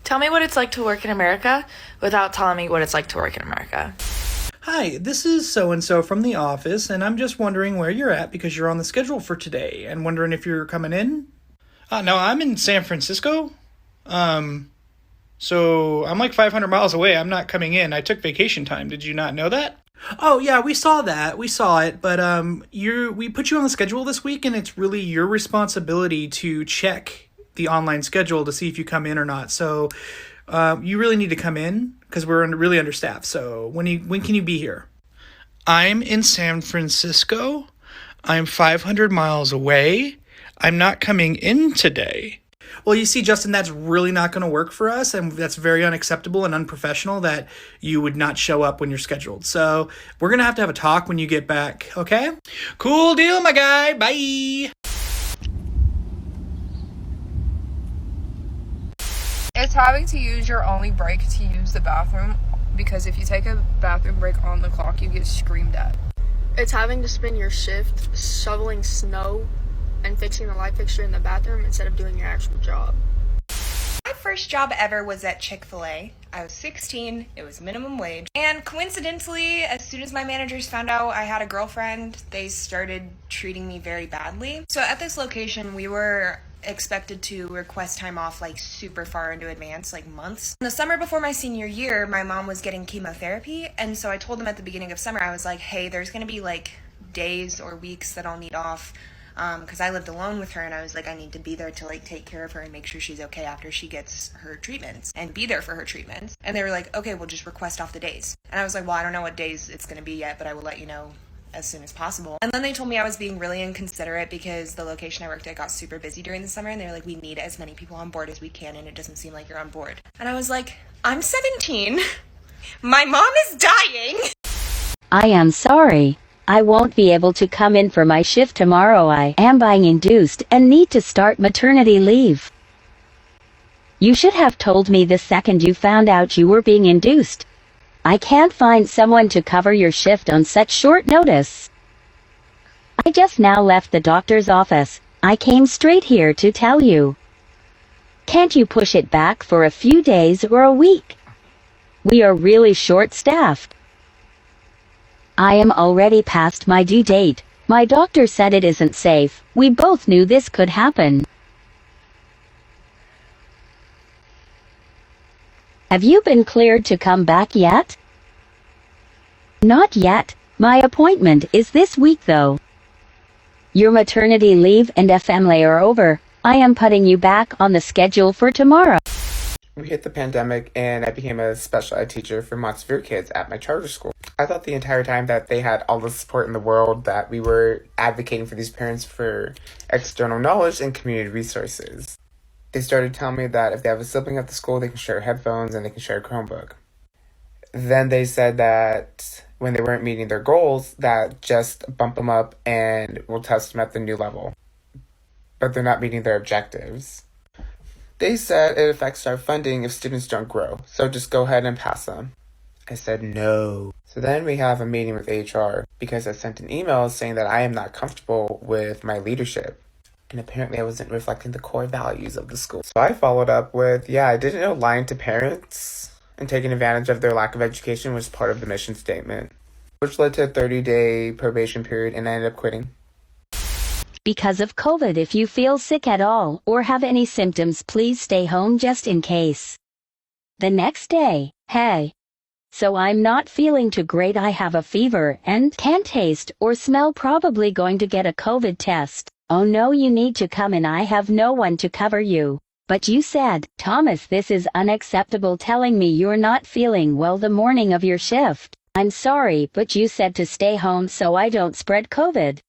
Tell me what it's like to work in America without telling me what it's like to work in America. Hi, this is so-and-so from the office, and I'm just wondering where you're at because you're on the schedule for today, and wondering if you're coming in. No, I'm in San Francisco. So I'm like 500 miles away. I'm not coming in. I took vacation time. Did you not know that? Oh, yeah, we saw that. We saw it, but we put you on the schedule this week, and it's really your responsibility to check the online schedule to see if you come in or not. So you really need to come in because we're really understaffed. So when can you be here? I'm in San Francisco. I'm 500 miles away. I'm not coming in today. Well, you see, Justin, that's really not going to work for us, and that's very unacceptable and unprofessional that you would not show up when you're scheduled. So we're going to have a talk when you get back, okay? Cool deal, my guy. Bye. It's having to use your only break to use the bathroom, because if you take a bathroom break on the clock, you get screamed at. It's having to spend your shift shoveling snow and fixing the light fixture in the bathroom instead of doing your actual job. My first job ever was at Chick-fil-A. I was 16, it was minimum wage. And coincidentally, as soon as my managers found out I had a girlfriend, they started treating me very badly. So at this location, we were expected to request time off like super far into advance, like months. In the summer before my senior year, my mom was getting chemotherapy, and so I told them at the beginning of summer, I was like, hey, there's gonna be like days or weeks that I'll need off, because I lived alone with her, and I was like, I need to be there to like take care of her and make sure she's okay after she gets her treatments and be there for her treatments. And they were like, okay, we'll just request off the days. And I was like, well, I don't know what days it's gonna be yet, but I will let you know as soon as possible. And then they told me I was being really inconsiderate because the location I worked at got super busy during the summer, and they were like, we need as many people on board as we can, and it doesn't seem like you're on board. And I was like, I'm 17. My mom is dying. I am sorry. I won't be able to come in for my shift tomorrow. I am being induced and need to start maternity leave. You should have told me the second you found out you were being induced. I can't find someone to cover your shift on such short notice. I just now left the doctor's office. I came straight here to tell you. Can't you push it back for a few days or a week? We are really short-staffed. I am already past my due date. My doctor said it isn't safe. We both knew this could happen. Have you been cleared to come back yet? Not yet. My appointment is this week though. Your maternity leave and FMLA are over. I am putting you back on the schedule for tomorrow. We hit the pandemic and I became a special ed teacher for Montsevier kids at my charter school. I thought the entire time that they had all the support in the world, that we were advocating for these parents for external knowledge and community resources. They started telling me that if they have a sibling at the school, they can share headphones and they can share a Chromebook. Then they said that when they weren't meeting their goals, that just bump them up and we'll test them at the new level. But they're not meeting their objectives. They said it affects our funding if students don't grow, so just go ahead and pass them. I said no. So then we have a meeting with HR because I sent an email saying that I am not comfortable with my leadership. And apparently I wasn't reflecting the core values of the school. So I followed up with, I didn't know lying to parents and taking advantage of their lack of education was part of the mission statement, which led to a 30-day probation period, and I ended up quitting. Because of COVID, if you feel sick at all or have any symptoms, please stay home just in case. The next day, hey. So I'm not feeling too great. I have a fever and can't taste or smell. Probably going to get a COVID test. Oh no, you need to come in. I have no one to cover you. But you said, Thomas, this is unacceptable, telling me you're not feeling well the morning of your shift. I'm sorry, but you said to stay home so I don't spread COVID.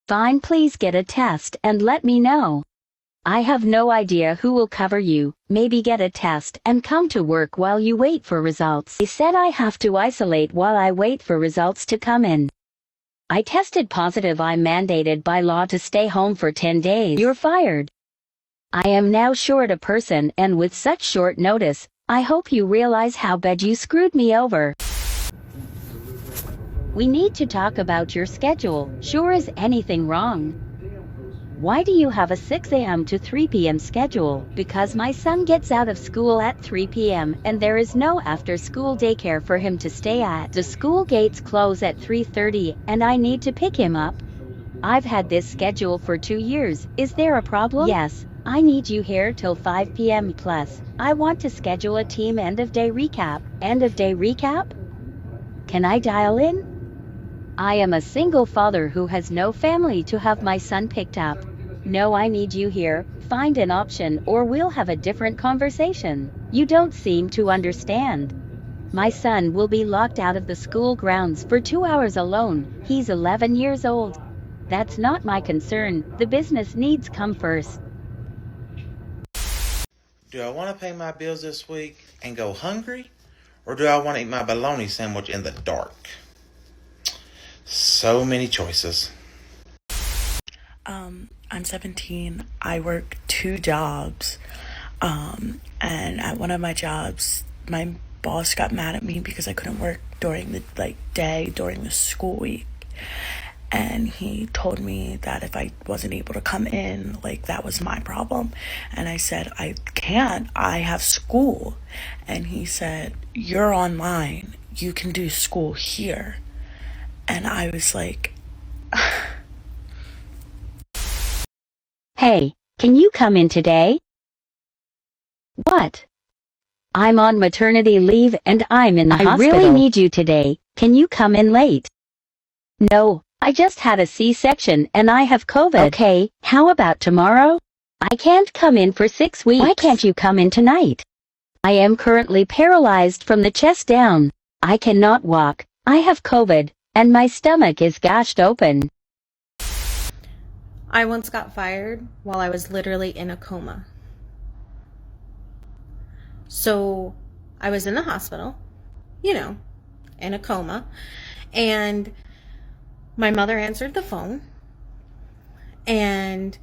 Fine, please get a test and let me know. I have no idea who will cover you. Maybe get a test and come to work while you wait for results. They said I have to isolate while I wait for results to come in. I tested positive. I'm mandated by law to stay home for 10 days. You're fired. I am now short a person, and with such short notice, I hope you realize how bad you screwed me over. We need to talk about your schedule. Sure, is anything wrong? Why do you have a 6 a.m. to 3 p.m. schedule? Because my son gets out of school at 3 p.m. and there is no after-school daycare for him to stay at. The school gates close at 3:30 and I need to pick him up. I've had this schedule for 2 years. Is there a problem? Yes. I need you here till 5 p.m. Plus, I want to schedule a team end-of-day recap. End-of-day recap? Can I dial in? I am a single father who has no family to have my son picked up. No, I need you here. Find an option or we'll have a different conversation. You don't seem to understand. My son will be locked out of the school grounds for 2 hours alone. He's 11 years old. That's not my concern. The business needs come first. Do I want to pay my bills this week and go hungry? Or do I want to eat my bologna sandwich in the dark? So many choices. I'm 17. I work 2 jobs. And at one of my jobs, my boss got mad at me because I couldn't work during the day during the school week. And he told me that if I wasn't able to come in, that was my problem. And I said, I can't. I have school. And he said, you're online. You can do school here. And I was like, Hey, can you come in today? What? I'm on maternity leave and I'm in the hospital. I really need you today. Can you come in late? No, I just had a C-section and I have COVID. Okay, how about tomorrow? I can't come in for 6 weeks. Why can't you come in tonight? I am currently paralyzed from the chest down. I cannot walk. I have COVID. And my stomach is gashed open. I once got fired while I was literally in a coma. So I was in the hospital, in a coma, and my mother answered the phone and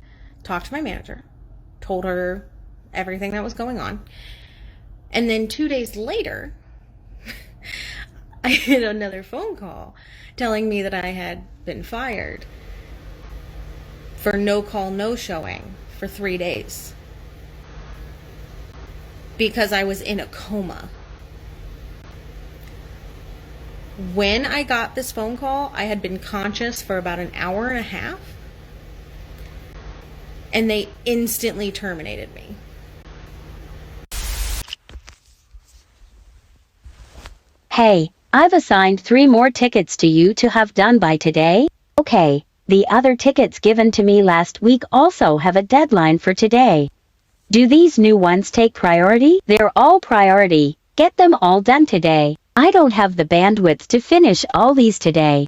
talked to my manager, told her everything that was going on. And then 2 days later, I get another phone call telling me that I had been fired for no call, no showing for 3 days because I was in a coma. When I got this phone call, I had been conscious for about an hour and a half, and they instantly terminated me. Hey, I've assigned 3 more tickets to you to have done by today. Okay, the other tickets given to me last week also have a deadline for today. Do these new ones take priority? They're all priority. Get them all done today. I don't have the bandwidth to finish all these today.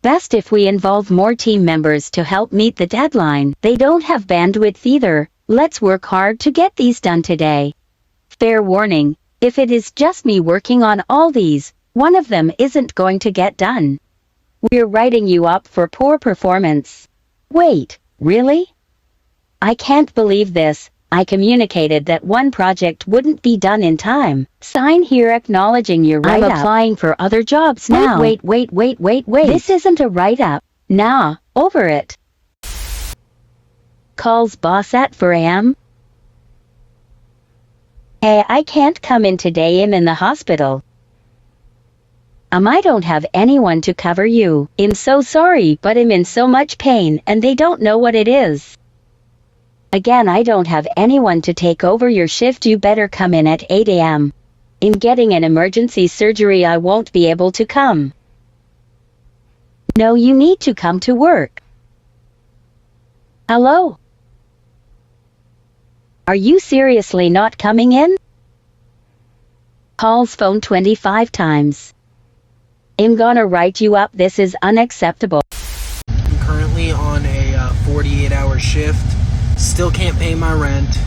Best if we involve more team members to help meet the deadline. They don't have bandwidth either. Let's work hard to get these done today. Fair warning, if it is just me working on all these, one of them isn't going to get done. We're writing you up for poor performance. Wait, really? I can't believe this. I communicated that one project wouldn't be done in time. Sign here acknowledging your write-up. I'm applying for other jobs now. Wait. This isn't a write-up. Nah, over it. Calls boss at 4 a.m. Hey, I can't come in today. I'm in the hospital. I don't have anyone to cover you. I'm so sorry, but I'm in so much pain and they don't know what it is. Again, I don't have anyone to take over your shift. You better come in at 8 a.m. I'm getting an emergency surgery. I won't be able to come. No, you need to come to work. Hello? Are you seriously not coming in? Calls phone 25 times. I'm gonna write you up. This is unacceptable. I'm currently on a 48-hour shift. Still can't pay my rent.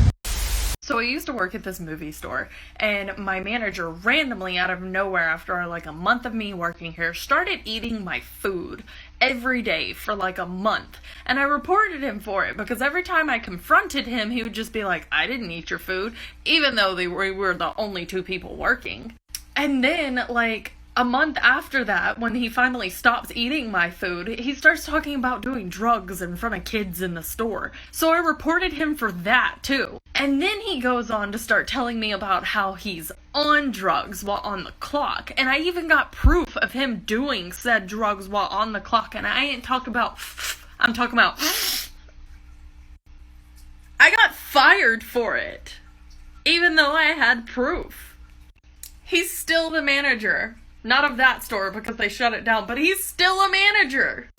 So I used to work at this movie store, and my manager randomly out of nowhere after like a month of me working here started eating my food every day for like a month. And I reported him for it because every time I confronted him, he would just be like, I didn't eat your food, even though we were the only 2 people working. And then like A month after that, when he finally stops eating my food, he starts talking about doing drugs in front of kids in the store. So I reported him for that too. And then he goes on to start telling me about how he's on drugs while on the clock. And I even got proof of him doing said drugs while on the clock. And I ain't talking about, I'm talking about, I got fired for it. Even though I had proof. He's still the manager. Not of that store because they shut it down, but he's still a manager.